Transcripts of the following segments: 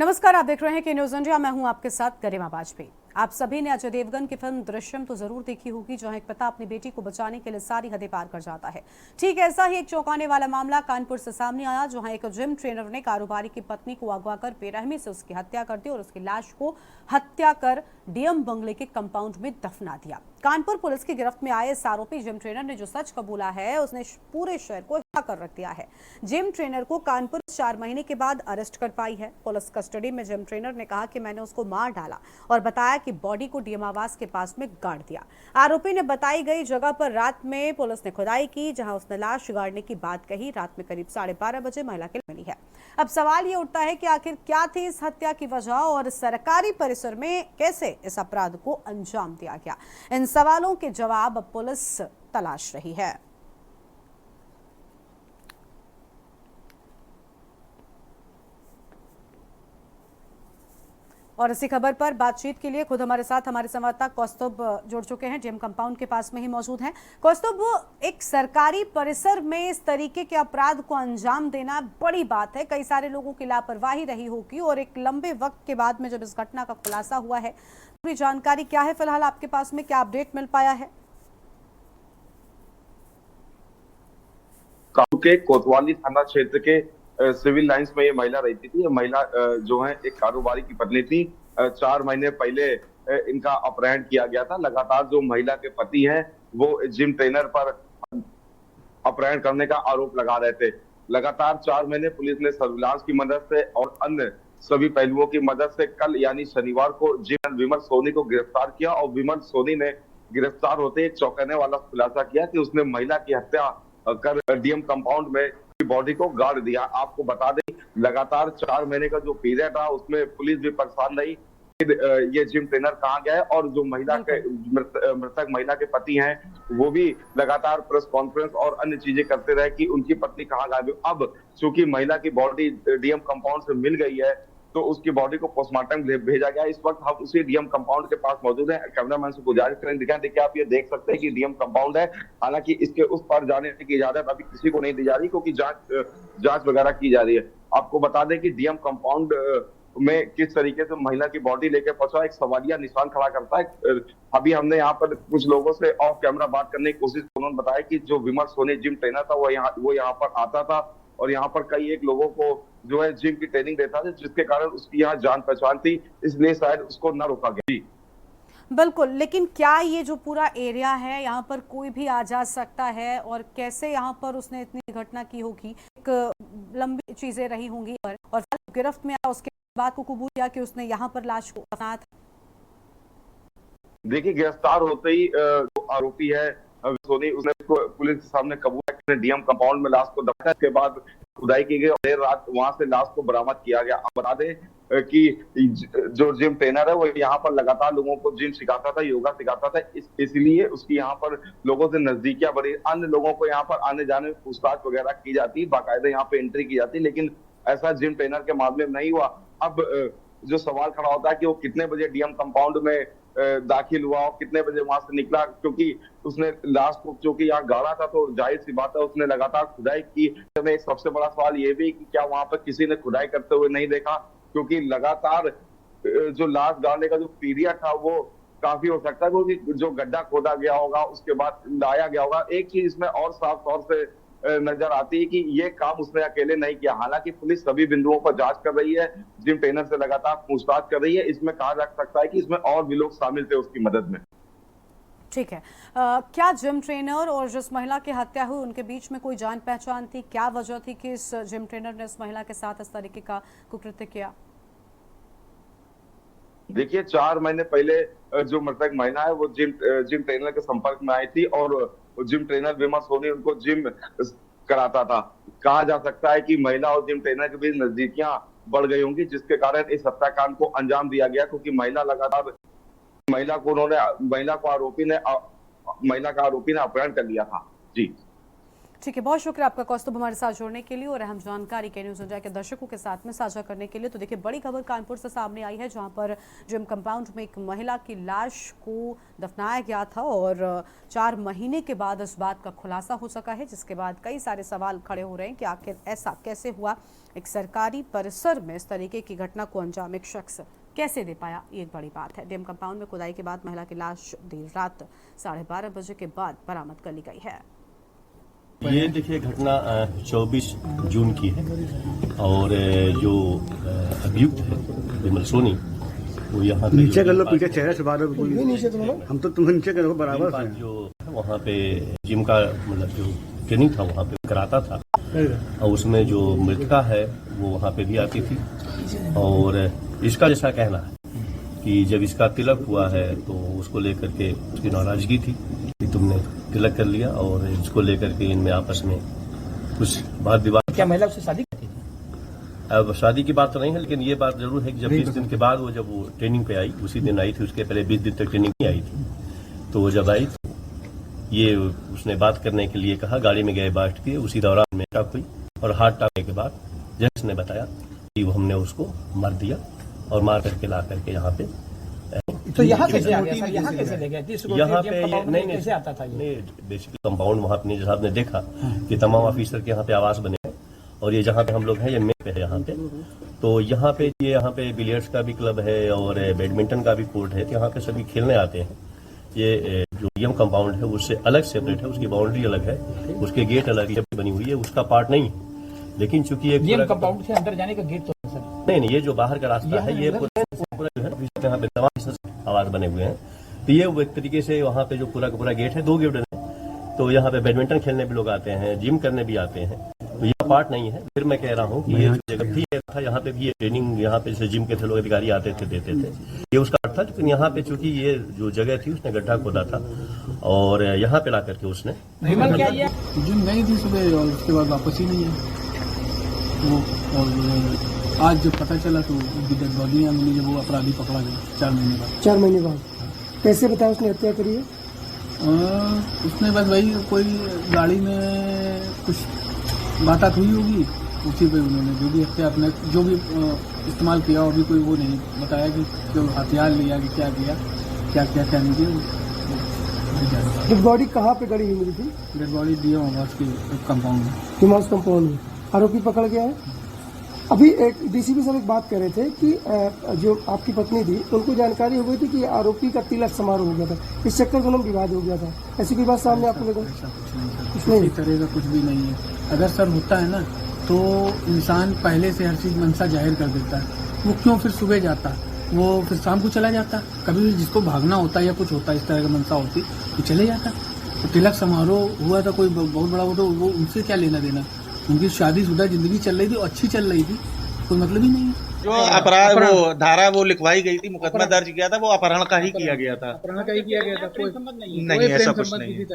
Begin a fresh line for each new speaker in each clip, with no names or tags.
नमस्कार, आप देख रहे हैं कि न्यूज इंडिया। मैं हूं आपके साथ गरिमा वाजपेयी। आप सभी ने अजय देवगन की फिल्म दृश्यम तो जरूर देखी होगी, जहां एक पिता अपनी बेटी को बचाने के लिए सारी हदें पार कर जाता है। ठीक ऐसा ही एक चौंकाने वाला मामला कानपुर से सामने आया, जहां एक जिम ट्रेनर ने कारोबारी की पत्नी को अगवा कर बेरहमी से उसकी हत्या कर दी और उसकी लाश को हत्या कर डीएम बंगले के कंपाउंड में दफना दिया। कानपुर पुलिस की गिरफ्त में आए इस आरोपी जिम ट्रेनर ने जो सच कबूला है, उसने पूरे शहर को हिला कर रख दिया है। जिम ट्रेनर को कानपुर 4 महीने के बाद अरेस्ट कर पाई है। पुलिस कस्टडी में जिम ट्रेनर ने कहा कि मैंने उसको मार डाला और बताया कि बॉडी को डीएम आवास के पास में गाड़ दिया। आरोपी ने बताई गई जगह पर रात में पुलिस ने खुदाई की, जहां उसने लाश गाड़ने की बात कही। रात में करीब 12:30 बजे महिला की मिली है। अब सवाल ये उठता है कि आखिर क्या थी इस हत्या की वजह और सरकारी परिसर में कैसे इस अपराध को अंजाम दिया गया। इन सवालों के जवाब अब पुलिस तलाश रही है। और इसी खबर पर बातचीत के लिए खुद हमारे साथ हमारे संवाददाता कौस्तुभ जुड़ चुके हैं, जिम कंपाउंड के पास में ही मौजूद हैं। कौस्तुभ, एक सरकारी परिसर में इस तरीके के अपराध को अंजाम देना बड़ी बात है। कई सारे लोगों की लापरवाही रही होगी और एक लंबे वक्त के बाद में जब इस घटना का खुलासा हुआ है, पूरी जानकारी क्या है फिलहाल आपके पास में, क्या अपडेट मिल पाया है?
कानपुर के कोतवाली थाना क्षेत्र के सिविल लाइंस में ये महिला रहती थी। ये महिला जो है एक कारोबारी की पत्नी थी। 4 महीने पहले इनका अपहरण किया गया था। लगातार जो महिला के पति हैं वो जिम ट्रेनर पर अपहरण करने का आरोप लगा रहे थे। लगातार 4 महीने पुलिस ने सर्विलांस की मदद से और अन्य सभी पहलुओं की मदद से कल यानी शनिवार को जिम विमल सोनी को गिरफ्तार किया और विमल सोनी ने गिरफ्तार होते एक चौंकाने वाला खुलासा किया कि उसने महिला की हत्या कर डीएम कंपाउंड में बॉडी को गाड़ दिया। आपको बता दें, लगातार 4 महीने का जो पीरियड था उसमें पुलिस भी परेशान रही। ये जिम ट्रेनर कहाँ गया है और जो महिला के मृतक महिला के पति हैं वो भी लगातार प्रेस कॉन्फ्रेंस और अन्य चीजें करते रहे कि उनकी पत्नी कहाँ गायब है। अब चूंकि महिला की बॉडी डीएम कंपाउंड से मिल गई है तो उसकी बॉडी को पोस्टमार्टम भेजा गया। इस वक्त हम उसी डीएम कंपाउंड के पास मौजूद हैं। कैमरामैन से गुजारिश करें दिखाएं। देखिए, आप ये देख सकते हैं कि डीएम कंपाउंड है। हालांकि इसके उस पार जाने की इजाजत अभी किसी को नहीं दी जा रही क्योंकि जांच वगैरह की जा रही है। आपको बता दें कि डीएम कंपाउंड में किस तरीके से महिला की बॉडी लेके पहुंचा एक सवालिया निशान खड़ा करता है। अभी हमने यहाँ पर कुछ लोगों से ऑफ कैमरा बात करने की कोशिश, उन्होंने बताया कि जो विमल सोनी जिम ट्रेनर था वो यहाँ पर आता था और यहाँ पर कई एक लोगों को जो है जिम की ट्रेनिंग देता था, जिसके कारण उसकी यहाँ जान पहचान थी, इसलिए शायद उसको न रोका गया।
बिल्कुल, लेकिन क्या ये जो पूरा एरिया है यहाँ पर कोई भी आ जा सकता है और कैसे यहाँ पर उसने इतनी घटना की होगी? एक लंबी चीजें रही होंगी और गिरफ्त में आया उसके बाद को कबूल किया कि उसने यहाँ पर लाश को दफनाया था।
देखिए, गिरफ्तार होते ही जो आरोपी है सोनी, उसने पुलिस के सामने कबूल किया, डीएम कंपाउंड में लाश को दफनाया। इसके बाद खुदाई की गई और देर रात वहां से लाश को बरामद किया गया। आप बता दें कि जो जिम ट्रेनर है वो यहाँ पर लगातार लोगों को जिम सिखाता था, योगा सिखाता था, इसलिए उसकी यहाँ पर लोगों से नजदीकियां बढ़ी। अन्य लोगों को यहाँ पर आने जाने में पूछताछ वगैरह की जाती, बाकायदा यहाँ पे एंट्री की जाती, लेकिन ऐसा जिम ट्रेनर के मामले में नहीं हुआ। अब जो सवाल खड़ा होता है कि वो कितने बजे डीएम कंपाउंड में दाखिल हुआ और कितने बजे वहां से निकला, क्योंकि उसने लाश को चूंकि यहाँ गाड़ा था तो जाहिर सी बात है उसने लगातार खुदाई की। एक सबसे बड़ा सवाल ये भी कि क्या वहां पर किसी ने खुदाई करते हुए नहीं देखा, क्योंकि लगातार जो लाश गाड़ने का जो पीरियड था वो काफी हो सकता है, क्योंकि जो गड्ढा खोदा गया होगा उसके बाद लाया गया होगा। एक चीज इसमें और साफ तौर से नजर आती है कि ये काम उसने अकेले नहीं किया। हालांकि पुलिस सभी बिंदुओं पर जांच कर रही है, जिम ट्रेनर से लगातार पूछताछ कर रही है। इसमें कहा जा सकता है कि इसमें और भी लोग शामिल थे उसकी मदद में।
ठीक है, क्या जिम ट्रेनर और जिस महिला की हत्या हुई उनके बीच में कोई जान पहचान थी? क्या वजह थी कि इस जिम ट्रेनर ने इस महिला के साथ इस तरीके का कुकृत्य किया?
देखिए, 4 महीने पहले जो मृतक महिला है वो जिम ट्रेनर के संपर्क में आई थी और जिम ट्रेनर विमल सोनी उनको जिम कराता था। कहा जा सकता है कि महिला और जिम ट्रेनर के बीच नजदीकियां बढ़ गई होंगी, जिसके कारण इस हत्याकांड को अंजाम दिया गया, क्योंकि महिला का आरोपी ने अपहरण कर लिया था। जी
ठीक है, बहुत शुक्रिया आपका कौस्तुभ हमारे साथ जुड़ने के लिए और अहम जानकारी के न्यूज इंडिया के दर्शकों के साथ में साझा करने के लिए। तो देखिए, बड़ी खबर कानपुर से सामने आई है, जहां पर जिम कंपाउंड में एक महिला की लाश को दफनाया गया था और 4 महीने के बाद इस बात का खुलासा हो सका है, जिसके बाद कई सारे सवाल खड़े हो रहे हैं कि आखिर ऐसा कैसे हुआ। एक सरकारी परिसर में इस तरीके की घटना को अंजाम एक शख्स कैसे दे पाया, ये एक बड़ी बात है। डीएम कंपाउंड में खुदाई के बाद महिला की लाश देर रात 12:30 बजे के बाद बरामद कर ली गई है।
ये देखिए घटना 24 जून की है और जो अभियुक्त है विमल सोनी वो यहाँ पे
नीचे कर लो, पीछे चेहरे से बाहर नीचे हम तो तुम्हें नीचे करो बराबर है।
जो वहाँ पे जिम का मतलब जो ट्रेनिंग था वहाँ पे कराता था और उसमें जो मृतका है वो वहाँ पे भी आती थी और इसका जैसा कहना है कि जब इसका तिलक हुआ है तो उसको लेकर के उसकी नाराजगी थी कि तुमने तिलक कर लिया और इसको लेकर के इनमें आपस में कुछ बात विवाद।
क्या महिला उससे शादी करती थी?
अब शादी की बात तो नहीं है, लेकिन ये बात जरूर है कि जब 20 दिन के बाद वो जब वो ट्रेनिंग पे आई, उसी दिन आई थी, उसके पहले 20 दिन तक ट्रेनिंग नहीं आई थी। तो वो जब आई तो ये उसने बात करने के लिए कहा, गाड़ी में गए बैठ के, उसी दौरान में टक हुई और हाथ टाकने के बाद जज ने बताया कि वो हमने उसको मार दिया और मार करके ला करके यहाँ पे।
तो यहाँ कैसे आ गया सर? यहाँ कैसे ले गए?
यहाँ पे नहीं कैसे आता था? नहीं, बेसिकली कंपाउंड वहाँ पे जैसा आपने देखा कि तमाम ऑफिसर के यहाँ पे आवास बने हैं और ये जहाँ पे हम लोग हैं ये मेन पे है यहाँ पे। तो यहाँ पे बिलियर्ड्स का भी क्लब है और बैडमिंटन का भी कोर्ट है, तो यहाँ पे सभी खेलने आते हैं। ये जो डीएम कंपाउंड है उससे अलग सेपरेट है, उसकी बाउंड्री अलग है, उसके गेट अलग बनी हुई है, उसका पार्ट नहीं है। लेकिन चूंकि ये
कंपाउंड से अंदर जाने का गेट तो सर
नहीं, ये जो बाहर का रास्ता है ये पूरा जो है यहाँ पे तमाम आवास बने हुए हैं। तो ये एक तरीके से वहाँ पे जो पूरा का पूरा गेट है, 2 गेट है। तो यहाँ पे बैडमिंटन खेलने भी लोग आते हैं, जिम करने भी आते हैं, तो यह पार्ट नहीं है। फिर मैं कह रहा हूँ कि ये जो जगह थी था, यहाँ पे भी ये ट्रेनिंग यहाँ पे जैसे जिम के थे लोग अधिकारी आते थे देते थे, ये उसका अर्थ था। लेकिन यहाँ पे चूंकि ये जो जगह थी उसने गड्ढा खोदा था और यहाँ पे ला करके उसने
जिम गई थी सुबह और उसके बाद वापस ही नहीं है वो। और आज जब पता चला तो डेड बॉडी यहाँ मिली, जब वो अपराधी पकड़ा गया 4 महीने बाद।
4 महीने बाद कैसे बताया उसने हत्या करी है?
उसने बस वही कोई गाड़ी में कुछ बात हुई होगी, उसी पे उन्होंने जो भी हत्या अपने जो भी इस्तेमाल किया, और भी कोई वो नहीं बताया कि जो हथियार लिया कि क्या किया, क्या नहीं किया।
डेड बॉडी कहाँ पे गड़ी हुई मिली थी?
डेड बॉडी दिया आवास के कंपाउंड में।
हिमास कंपाउंड में। आरोपी पकड़ गया है। अभी एक डीसीपी साहब एक बात कह रहे थे कि जो आपकी पत्नी थी उनको जानकारी हो गई थी कि आरोपी का तिलक समारोह हो गया था, इस चक्कर में उन्होंने विवाद हो गया था। ऐसी कोई बात सामने आपको लगा?
कुछ नहीं, तरह का कुछ भी नहीं है। अगर सर होता है ना तो इंसान पहले से हर चीज मनसा जाहिर कर देता है। वो क्यों फिर सुबह जाता, वो फिर शाम को चला जाता। कभी भी जिसको भागना होता है या कुछ होता है इस तरह का मनसा होती तो चले जाता। तो तिलक समारोह हुआ था कोई बहुत बड़ा, वो तो वो उनसे क्या लेना देना। उनकी शादीशुदा जिंदगी चल रही थी, अच्छी चल रही थी, कोई मतलब ही नहीं है।
जो अपराध वो धारा वो लिखवाई गई थी, मुकदमा दर्ज किया था, वो अपहरण का ही किया गया था।
अपहरण का ही किया गया था, कोई
नहीं ऐसा कुछ नहीं है।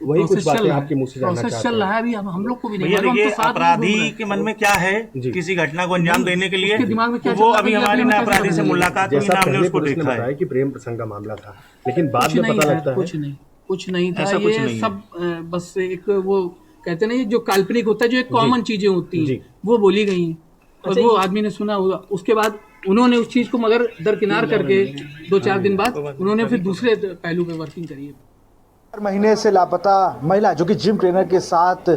वही कुछ बातें आपके मुंह से जानना चाहते हैं।
चल रहा है अभी, हम लोग को भी नहीं।
देखिए अपराधी के मन में क्या है किसी घटना को अंजाम देने के लिए,
दिमाग में क्या
वो अभी हमारी ना अपराधी से मुलाकात हुई, ना हमने उसको देखा है
कि प्रेम प्रसंग का मामला था, लेकिन बाद में पता लगता है
कुछ नहीं था। ये सब बस एक वो कहते नहीं जो काल्पनिक होता है, जो एक कॉमन चीजें होती हैं वो बोली गई हैं और वो आदमी ने सुना होगा। उसके बाद उन्होंने उस चीज को मगर दरकिनार करके 2-4 दिन बाद उन्होंने फिर दूसरे पहलू पे वर्किंग करी है।
4 महीने से लापता महिला जो कि जिम ट्रेनर के साथ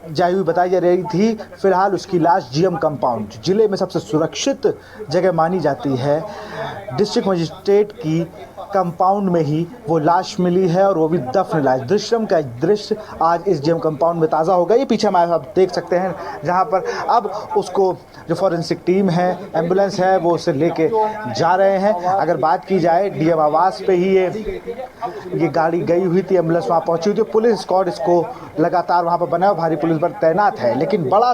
जाई हुई बताई जा रही थी, फिलहाल उसकी लाश जीएम कंपाउंड जिले में सबसे सुरक्षित जगह मानी जाती है, डिस्ट्रिक्ट मजिस्ट्रेट की कंपाउंड में ही वो लाश मिली है और वो भी दफन लाश। दृश्यम का दृश्य आज इस जीएम कंपाउंड में ताज़ा हो गया। ये पीछे हमारे आप देख सकते हैं जहाँ पर अब उसको जो फॉरेंसिक टीम है, एम्बुलेंस है, वो उसे लेके जा रहे हैं। अगर बात की जाए डीएम आवास पे ही ये गाड़ी गई हुई थी, एम्बुलेंस वहाँ पहुँची हुई थी, पुलिस स्क्वाड इसको लगातार वहाँ पर बना हुआ भारी पुलिस बल तैनात है। लेकिन बड़ा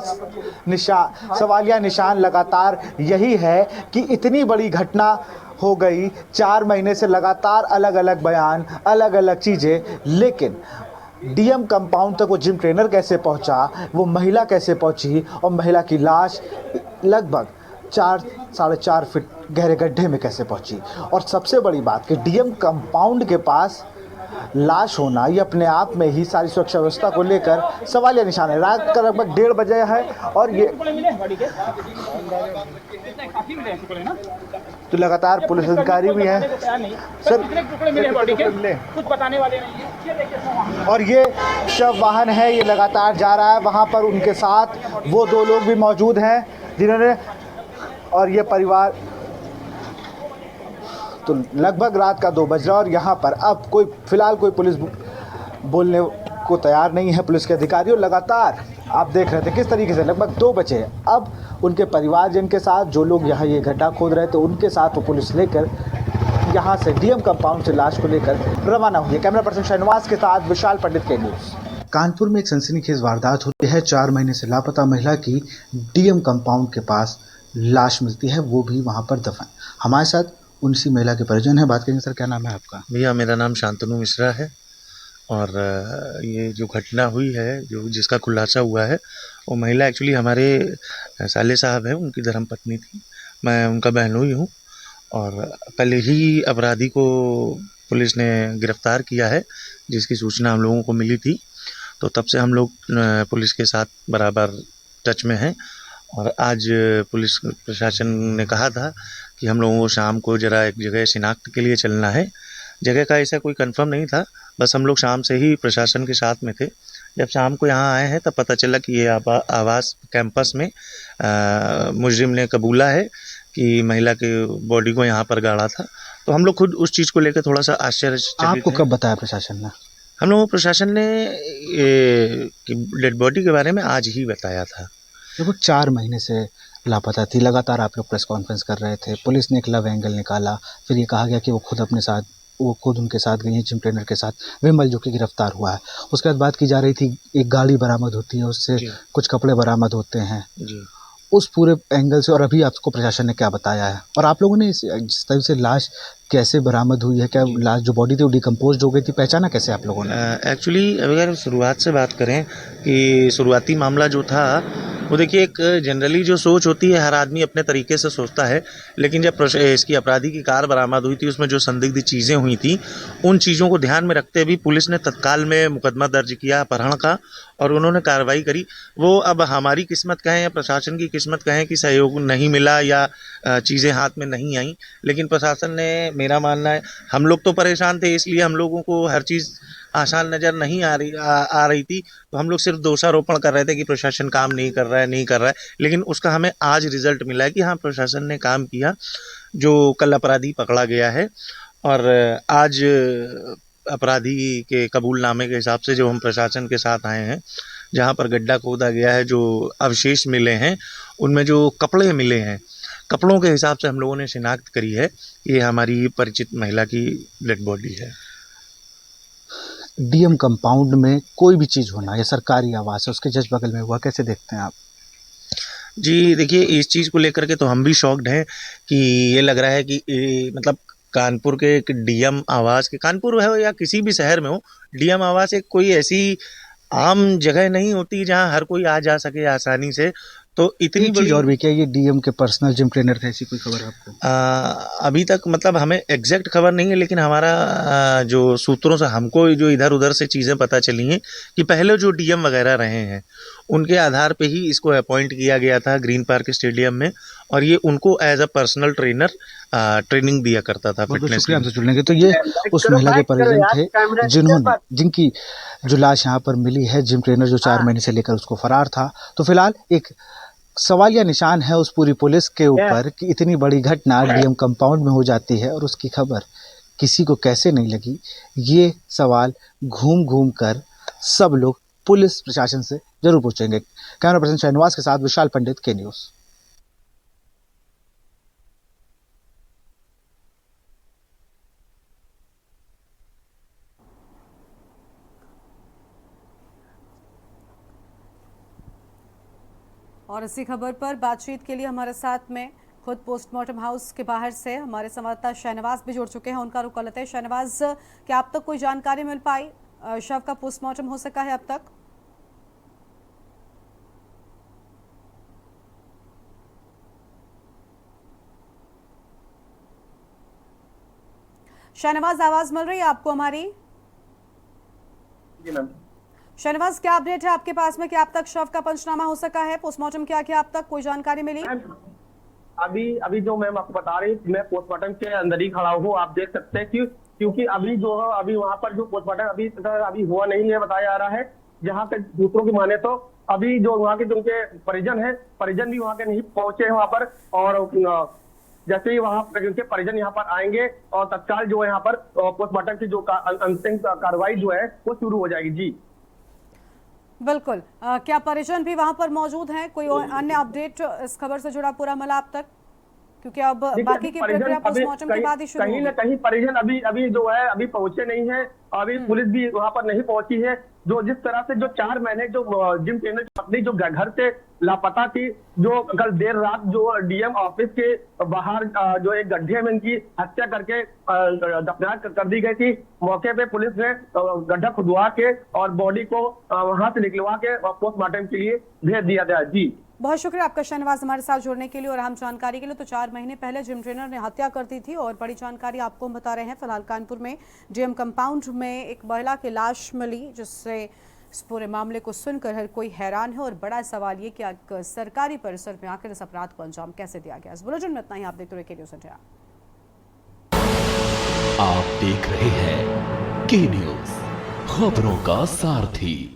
सवालिया निशान लगातार यही है कि इतनी बड़ी घटना हो गई, 4 महीने से लगातार अलग अलग बयान, अलग अलग चीज़ें, लेकिन डीएम कंपाउंड तक वो जिम ट्रेनर कैसे पहुंचा, वो महिला कैसे पहुंची और महिला की लाश लगभग 4-4.5 फीट गहरे गड्ढे में कैसे पहुंची। और सबसे बड़ी बात कि डीएम कंपाउंड के पास लाश होना ये अपने आप में ही सारी सुरक्षा व्यवस्था को लेकर सवालिया निशान है। रात का लगभग 1:30 बजे है और ये तो लगातार पुलिस अधिकारी भी हैं सर,
कुछ बताने वाले नहीं।
और ये शव वाहन है, ये लगातार जा रहा है। वहाँ पर उनके साथ वो 2 लोग भी मौजूद हैं जिन्होंने, और ये परिवार, तो लगभग रात का 2 बज रहा और यहाँ पर अब कोई फिलहाल कोई पुलिस बोलने को तैयार नहीं है। पुलिस के अधिकारी और लगातार आप देख रहे थे किस तरीके से लगभग 2 बजे अब उनके परिवारजन के साथ जो लोग यहाँ ये गड्ढा खोद रहे थे उनके साथ वो पुलिस लेकर यहाँ से डीएम कंपाउंड से लाश को लेकर रवाना हुई है। कैमरा पर्सन शहनवाज के साथ विशाल पंडित के न्यूज़। कानपुर में एक सनसनीखेज वारदात होती है। 4 महीने से लापता महिला की डीएम कंपाउंड के पास लाश मिलती है, वो भी वहाँ पर दफन। हमारे साथ उनसी महिला के परिजन है, बात करेंगे। सर क्या नाम है आपका?
भैया मेरा नाम शांतनु मिश्रा है और ये जो घटना हुई है, जो जिसका खुलासा हुआ है, वो महिला एक्चुअली हमारे साले साहब हैं, उनकी धर्मपत्नी थी। मैं उनका बहनोई हूँ और पहले ही अपराधी को पुलिस ने गिरफ्तार किया है, जिसकी सूचना हम लोगों को मिली थी। तो तब से हम लोग पुलिस के साथ बराबर टच में हैं और आज पुलिस प्रशासन ने कहा था कि हम लोगों को शाम को ज़रा एक जगह शिनाख्त के लिए चलना है। जगह का ऐसा कोई कंफर्म नहीं था, बस हम लोग शाम से ही प्रशासन के साथ में थे। जब शाम को यहाँ आए हैं तब पता चला कि ये आवास कैंपस में मुजरिम ने कबूला है कि महिला के बॉडी को यहाँ पर गाड़ा था। तो हम लोग खुद उस चीज़ को लेकर थोड़ा सा आश्चर्यचकित।
आपको कब बताया प्रशासन ने?
हम लोगों को प्रशासन ने डेड बॉडी के बारे में आज ही बताया था।
देखो 4 महीने से लापता थी, लगातार आप लोग प्रेस कॉन्फ्रेंस कर रहे थे, पुलिस ने एक लव एंगल निकाला, फिर ये कहा गया कि वो खुद उनके साथ गई हैं जिम ट्रेनर के साथ, विमल जो कि गिरफ्तार हुआ है। उसके बाद बात की जा रही थी एक गाड़ी बरामद होती है, उससे कुछ कपड़े बरामद होते हैं
जी।
उस पूरे एंगल से, और अभी आपको प्रशासन ने क्या बताया है और आप लोगों ने जिस तरह से लाश कैसे बरामद हुई है, क्या लाश जो बॉडी थी वो डिकम्पोज हो गई थी, पहचाना कैसे आप लोगों ने?
एक्चुअली अगर शुरुआत से बात करें कि शुरुआती मामला जो था वो देखिए, एक जनरली जो सोच होती है हर आदमी अपने तरीके से सोचता है, लेकिन जब इसकी अपराधी की कार बरामद हुई थी उसमें जो संदिग्ध चीज़ें हुई थी उन चीज़ों को ध्यान में रखते हुए पुलिस ने तत्काल में मुकदमा दर्ज किया अपहरण का और उन्होंने कार्रवाई करी। वो अब हमारी किस्मत कहें या प्रशासन की किस्मत कहें कि सहयोग नहीं मिला या चीज़ें हाथ में नहीं आई, लेकिन प्रशासन ने, मेरा मानना है, हम लोग तो परेशान थे इसलिए हम लोगों को हर चीज़ आसान नज़र नहीं आ रही थी, तो हम लोग सिर्फ दोषारोपण कर रहे थे कि प्रशासन काम नहीं कर रहा है, लेकिन उसका हमें आज रिजल्ट मिला है कि हाँ प्रशासन ने काम किया। जो कल अपराधी पकड़ा गया है और आज अपराधी के कबूलनामे के हिसाब से जो हम प्रशासन के साथ आए हैं, जहाँ पर गड्ढा खोदा गया है, जो अवशेष मिले हैं उनमें जो कपड़े मिले हैं, कपड़ों के हिसाब से हम लोगों ने शिनाख्त करी है ये हमारी परिचित महिला की डेड बॉडी है।
डीएम कंपाउंड में कोई भी चीज़ होना या सरकारी आवास है उसके जस्ट बगल में हुआ, कैसे देखते हैं आप?
जी देखिए, इस चीज़ को लेकर के तो हम भी शॉक्ड हैं कि ये लग रहा है कि मतलब कानपुर के एक डीएम आवास के, कानपुर है या किसी भी शहर में हो, डीएम आवास एक कोई ऐसी आम जगह नहीं होती जहां हर कोई आ जा सके आसानी से। तो इतनी
चीज और भी क्या, ये डीएम के पर्सनल जिम ट्रेनर थे, ऐसी कोई खबर है आपको?
अभी तक मतलब हमें एग्जैक्ट खबर नहीं है, लेकिन हमारा जो सूत्रों से हमको जो इधर उधर से चीज़ें पता चली हैं कि पहले जो डीएम वगैरह रहे हैं उनके आधार पे ही इसको अपॉइंट किया गया था ग्रीन पार्क स्टेडियम में, और ये उनको as a personal trainer training दिया करता था फिटनेस की।
हमसे जुड़ने के तो ये उस महिला के परिजन थे जिनकी जो लाश यहाँ पर मिली है, जिम ट्रेनर जो 4 महीने से लेकर उसको फरार था। तो फिलहाल एक सवालिया निशान है उस पूरी पुलिस के ऊपर कि इतनी बड़ी घटना डीएम कंपाउंड में हो जाती है और उसकी खबर किसी को कैसे नहीं लगी। ये सवाल घूम घूम कर सब लोग पुलिस प्रशासन से जरूर पूछेंगे। कैमरा पर्सन शहनवाज के साथ विशाल पंडित, के न्यूज़।
और इसी खबर पर बातचीत के लिए हमारे साथ में खुद पोस्टमार्टम हाउस के बाहर से हमारे संवाददाता शहनवाज भी जुड़ चुके हैं। उनका रुख कर लेते हैं। शहनवाज, क्या अब तक कोई जानकारी मिल पाई? शव का पोस्टमार्टम हो सका है अब तक? शहनवाज, आवाज मिल रही है आपको हमारी?
जी मैम।
शहनवाज, क्या अपडेट है आपके पास में कि अब तक शव का पंचनामा हो सका है? पोस्टमार्टम क्या किया अब तक, कोई जानकारी मिली?
अभी जो मैम आपको बता रही, मैं पोस्टमार्टम के अंदर ही खड़ा हूँ, आप देख सकते हैं कि क्योंकि अभी जो है अभी वहाँ पर जो पोस्टमार्टम अभी हुआ नहीं है बताया जा रहा है। जहाँ पे दूसरों की माने तो अभी जो वहाँ के जिनके परिजन है, परिजन भी वहाँ के नहीं पहुंचे हैं वहाँ पर, और जैसे ही वहाँ उनके परिजन यहाँ पर आएंगे और तत्काल जो है यहाँ पर पोस्टमार्टम की जो अंतिम कार्रवाई जो है वो शुरू हो जाएगी। जी
बिल्कुल। क्या परिजन भी वहां पर मौजूद हैं? कोई और अन्य अपडेट इस खबर से जुड़ा पूरा मिला अब तक? क्योंकि अब बाकी की प्रक्रिया पोस्टमार्टम के बाद ही शुरू
कहीं
होगी।
न कहीं परिजन अभी जो है अभी पहुंचे नहीं है, अभी पुलिस भी वहां पर नहीं पहुंची है। जो जिस तरह से जो 4 महीने जो जिम ट्रेनर की पत्नी जो घर से लापता थी, जो कल देर रात जो डीएम ऑफिस के बाहर जो एक गड्ढे में इनकी हत्या करके दफना कर दी गई थी। मौके पे पुलिस ने गड्ढा खुदवा के और बॉडी को वहां से निकलवा के पोस्टमार्टम के लिए भेज दिया गया। जी
बहुत शुक्रिया आपका शहनवाज हमारे साथ जुड़ने के लिए और अहम जानकारी के लिए। तो 4 महीने पहले जिम ट्रेनर ने हत्या कर दी थी और बड़ी जानकारी आपको हम बता रहे हैं। फिलहाल कानपुर में डीएम कंपाउंड में एक महिला की लाश मिली, जिससे इस पूरे मामले को सुनकर हर कोई हैरान है और बड़ा सवाल ये कि एक सरकारी परिसर में आकर इस अपराध को अंजाम कैसे दिया गया। इस बुलेटिन में इतना ही। आप देखते रहिए के न्यूज़ इंडिया।
आप देख रहे हैं के न्यूज़, खबरों का सारथी।